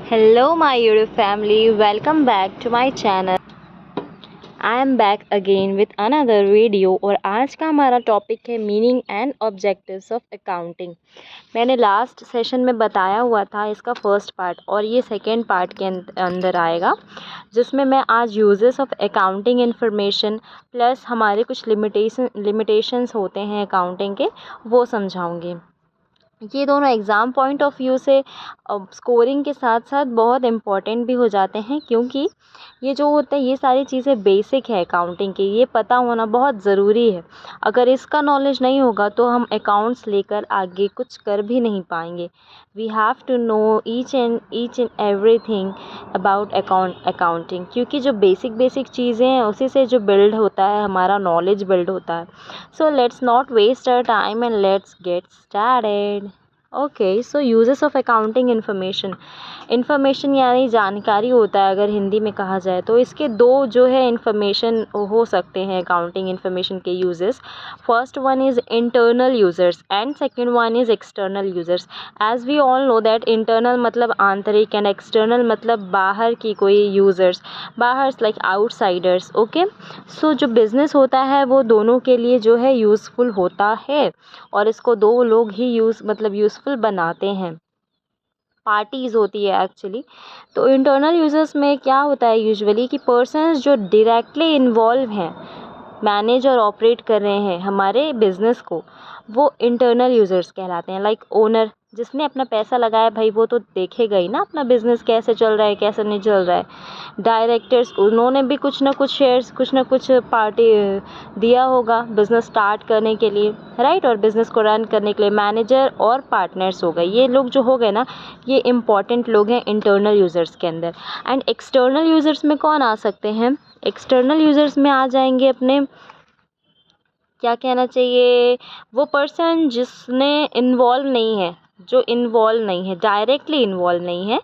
Hello, my YouTube family. Welcome back to my channel. I am back again with another video और आज का हमारा topic है meaning and objectives of accounting. मैंने last session में बताया हुआ था इसका फर्स्ट पार्ट और ये सेकेंड पार्ट के अंदर आएगा, जिसमें मैं आज uses of accounting information plus हमारे कुछ लिमिटेशंस होते हैं अकाउंटिंग के, वो समझाऊंगी। ये दोनों एग्ज़ाम पॉइंट ऑफ व्यू से स्कोरिंग के साथ साथ बहुत इम्पॉर्टेंट भी हो जाते हैं, क्योंकि ये जो होता है ये सारी चीज़ें बेसिक है अकाउंटिंग की, ये पता होना बहुत ज़रूरी है। अगर इसका नॉलेज नहीं होगा तो हम अकाउंट्स लेकर आगे कुछ कर भी नहीं पाएंगे। We have to know each and everything about accounting, क्योंकि जो बेसिक चीज़ें हैं उसी से जो बिल्ड होता है, हमारा नॉलेज बिल्ड होता है। So let's not waste our time and let's get started. Okay, so uses of accounting information यानी जानकारी होता है अगर हिंदी में कहा जाए तो। इसके दो जो है इन्फॉर्मेशन हो सकते हैं अकाउंटिंग इन्फॉर्मेशन के uses. First one is internal users and second one is external users. As we all know that internal मतलब आंतरिक एंड एक्सटर्नल मतलब बाहर की कोई यूज़र्स, बाहर लाइक आउटसाइडर्स। ओके, सो जो बिज़नेस होता है वो दोनों के लिए जो है यूज़फुल होता है और इसको दो लोग ही यूज़फुल बनाते हैं, पार्टीज़ होती है एक्चुअली। तो इंटरनल यूज़र्स में क्या होता है यूजुअली कि पर्सन्स जो डायरेक्टली इन्वॉल्व हैं, मैनेज और ऑपरेट कर रहे हैं हमारे बिज़नेस को, वो इंटरनल यूज़र्स कहलाते हैं। लाइक ओनर जिसने अपना पैसा लगाया, भाई वो तो देखेगा ही ना अपना बिज़नेस कैसे चल रहा है कैसे नहीं चल रहा है। डायरेक्टर्स, उन्होंने भी कुछ ना कुछ शेयर्स, कुछ ना कुछ पार्टी दिया होगा बिज़नेस स्टार्ट करने के लिए, राइट, और बिज़नेस को रन करने के लिए। मैनेजर और पार्टनर्स हो गए, ये लोग जो हो गए ना, ये इंपॉर्टेंट लोग हैं इंटरनल यूज़र्स के अंदर। एंड एक्सटर्नल यूज़र्स में कौन आ सकते हैं? एक्सटर्नल यूज़र्स में आ जाएंगे अपने, क्या कहना चाहिए, वो पर्सन जिसने इन्वॉल्व नहीं है, जो इन्वॉल्व नहीं है, डायरेक्टली इन्वॉल्व नहीं है,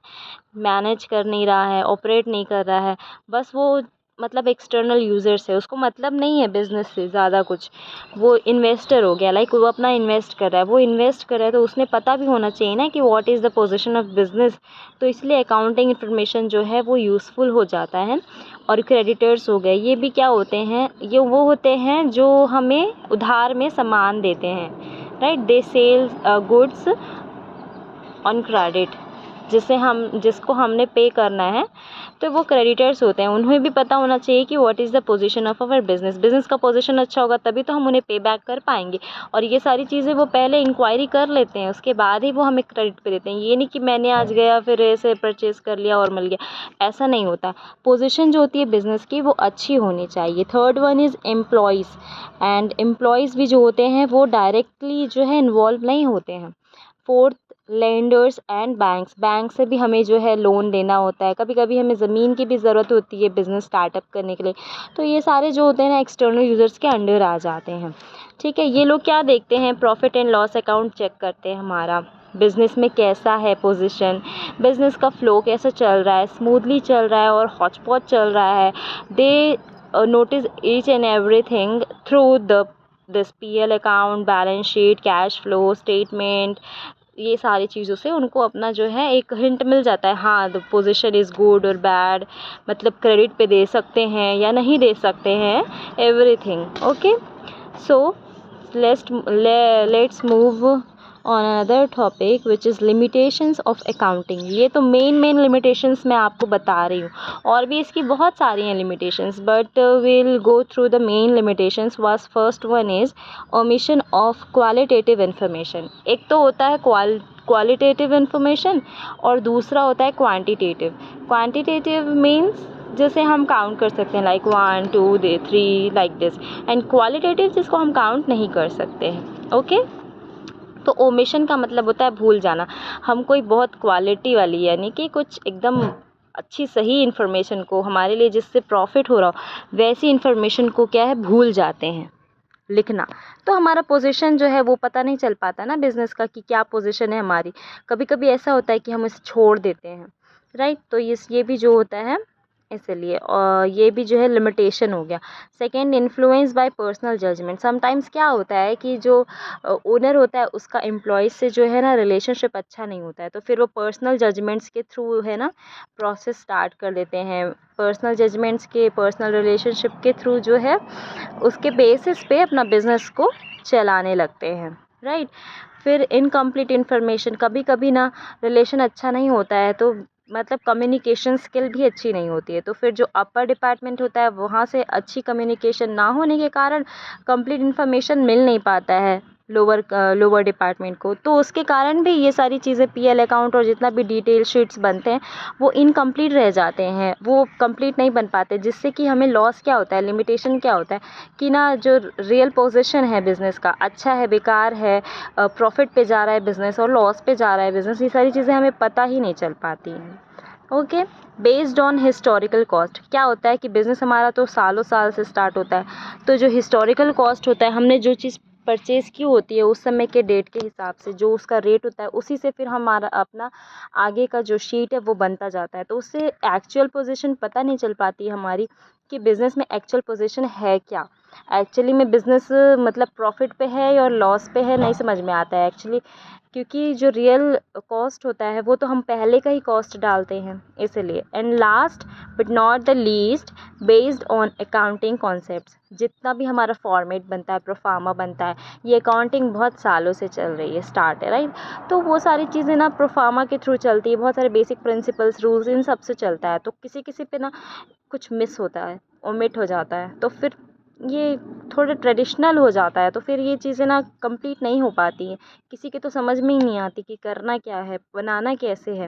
मैनेज कर नहीं रहा है, ऑपरेट नहीं कर रहा है, बस वो मतलब एक्सटर्नल यूज़र्स है, उसको मतलब नहीं है बिज़नेस से ज़्यादा कुछ। वो इन्वेस्टर हो गया, लाइक वो अपना इन्वेस्ट कर रहा है, वो इन्वेस्ट कर रहा है तो उसने पता भी होना चाहिए ना कि what is the position of business. तो इसलिए अकाउंटिंग इन्फॉर्मेशन जो है वो यूज़फुल हो जाता है। और क्रेडिटर्स हो गए, ये भी क्या होते हैं, ये वो होते हैं जो हमें उधार में सामान देते हैं, right, they sell goods on credit, जिसको हमने पे करना है, तो वो क्रेडिटर्स होते हैं। उन्हें भी पता होना चाहिए कि what is the position of our business का पोजीशन अच्छा होगा तभी तो हम उन्हें पे बैक कर पाएंगे। और ये सारी चीज़ें वो पहले इंक्वायरी कर लेते हैं, उसके बाद ही वो हमें क्रेडिट पे देते हैं। ये नहीं कि मैंने आज गया फिर ऐसे परचेज कर लिया और मिल गया, ऐसा नहीं होता। पोजीशन जो होती है बिज़नेस की वो अच्छी होनी चाहिए। Third one is employees, and employees भी जो होते हैं वो डायरेक्टली जो है इन्वॉल्व नहीं होते हैं। फोर्थ, लेंडर्स एंड बैंक से भी हमें जो है लोन लेना होता है, कभी कभी हमें ज़मीन की भी ज़रूरत होती है बिज़नेस स्टार्टअप करने के लिए। तो ये सारे जो होते हैं ना एक्सटर्नल यूज़र्स के अंडर आ जाते हैं। ठीक है, ये लोग क्या देखते हैं, profit and loss account check करते हैं, हमारा बिज़नेस में कैसा है पोजीशन, बिज़नेस का फ़्लो कैसा चल रहा है, स्मूथली चल रहा है और हॉच पॉच चल रहा है। दे notice each and everything through this PL account, balance sheet, cash flow statement, ये सारी चीज़ों से उनको अपना जो है एक हिंट मिल जाता है, हाँ द पोजीशन इज़ गुड और बैड, मतलब क्रेडिट पे दे सकते हैं या नहीं दे सकते हैं, everything. Okay, so let's move on another topic which is limitations of accounting. ये तो मेन लिमिटेशंस मैं आपको बता रही हूँ, और भी इसकी बहुत सारी हैं limitations, but will go through the main limitations. Was first one is omission of qualitative information. एक तो होता है क्वालिटेटिव इन्फॉर्मेशन और दूसरा होता है क्वांटिटेटिव। क्वांटिटेटिव मीन्स जैसे हम काउंट कर सकते हैं, like 1 2 3 like this, and qualitative जिसको हम काउंट नहीं कर सकते हैं। ओके, तो ओमिशन का मतलब होता है भूल जाना। हम कोई बहुत क्वालिटी वाली यानी कि कुछ एकदम अच्छी सही इन्फॉर्मेशन को, हमारे लिए जिससे प्रॉफिट हो रहा हो, वैसी इन्फॉर्मेशन को क्या है भूल जाते हैं लिखना। तो हमारा पोजीशन जो है वो पता नहीं चल पाता ना बिज़नेस का कि क्या पोजीशन है हमारी। कभी कभी ऐसा होता है कि हम इसे छोड़ देते हैं, राइट। तो ये भी जो होता है इसलिए और ये भी जो है लिमिटेशन हो गया। Second, influence by personal judgement. Sometimes क्या होता है कि जो ओनर होता है उसका एम्प्लॉयज़ से जो है ना रिलेशनशिप अच्छा नहीं होता है, तो फिर वो पर्सनल जजमेंट्स के थ्रू है ना प्रोसेस स्टार्ट कर देते हैं। पर्सनल जजमेंट्स के, पर्सनल रिलेशनशिप के थ्रू जो है उसके बेसिस पे अपना बिजनेस को चलाने लगते हैं, राइट। फिर इनकम्प्लीट इन्फॉर्मेशन, कभी कभी ना रिलेशन अच्छा नहीं होता है तो मतलब कम्युनिकेशन स्किल भी अच्छी नहीं होती है, तो फिर जो अपर डिपार्टमेंट होता है वहाँ से अच्छी कम्युनिकेशन ना होने के कारण कंप्लीट इन्फॉर्मेशन मिल नहीं पाता है लोअर डिपार्टमेंट को, तो उसके कारण भी ये सारी चीज़ें पीएल अकाउंट और जितना भी डिटेल शीट्स बनते हैं वो इनकम्प्लीट रह जाते हैं, वो कंप्लीट नहीं बन पाते, जिससे कि हमें लॉस क्या होता है, लिमिटेशन क्या होता है कि ना जो रियल पोजीशन है बिज़नेस का, अच्छा है, बेकार है, प्रॉफिट पे जा रहा है बिज़नेस और लॉस पे जा रहा है बिज़नेस, ये सारी चीज़ें हमें पता ही नहीं चल पाती हैं। Okay, based on historical cost, क्या होता है कि बिज़नेस हमारा तो सालों साल से स्टार्ट होता है, तो जो हिस्टोरिकल कॉस्ट होता है, हमने जो चीज़ परचेज़ की होती है उस समय के डेट के हिसाब से जो उसका रेट होता है उसी से फिर हमारा अपना आगे का जो शीट है वो बनता जाता है, तो उससे एक्चुअल पोजीशन पता नहीं चल पाती है हमारी कि बिज़नेस में एक्चुअल पोजीशन है क्या, एक्चुअली में बिज़नेस मतलब प्रॉफिट पे है या लॉस पे है, नहीं समझ में आता है एक्चुअली, क्योंकि जो रियल कॉस्ट होता है वो तो हम पहले का ही कॉस्ट डालते हैं इसलिए। And last but not the least, based on accounting concepts, जितना भी हमारा फॉर्मेट बनता है, प्रोफार्मा बनता है, ये अकाउंटिंग बहुत सालों से चल रही है, स्टार्ट है, राइट। तो वो सारी चीज़ें ना प्रोफार्मा के थ्रू चलती है, बहुत सारे बेसिक प्रिंसिपल्स, रूल्स, इन सब से चलता है, तो किसी किसी पे ना कुछ मिस होता है, ओमिट हो जाता है, तो फिर ये थोड़ा ट्रेडिशनल हो जाता है, तो फिर ये चीज़ें ना कंप्लीट नहीं हो पाती हैं, किसी के तो समझ में ही नहीं आती कि करना क्या है, बनाना कैसे है।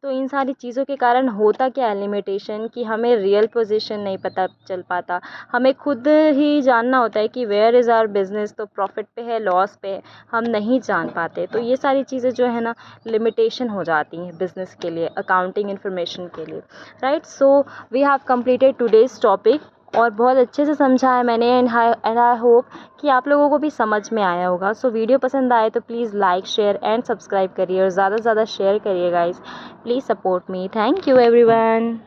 तो इन सारी चीज़ों के कारण होता क्या है लिमिटेशन, कि हमें रियल पोजीशन नहीं पता चल पाता, हमें खुद ही जानना होता है कि वेयर इज़ आवर बिज़नेस, तो प्रॉफिट पे है, लॉस पे है, हम नहीं जान पाते, तो ये सारी चीज़ें जो है ना लिमिटेशन हो जाती हैं बिज़नेस के लिए, अकाउंटिंग इन्फॉर्मेशन के लिए, right. So we have completed today's topic और बहुत अच्छे से समझा है मैंने, एंड आई होप कि आप लोगों को भी समझ में आया होगा। सो वीडियो पसंद आए तो please like, share and subscribe करिए और ज़्यादा से ज़्यादा शेयर करिए guys, please support me. Thank you everyone.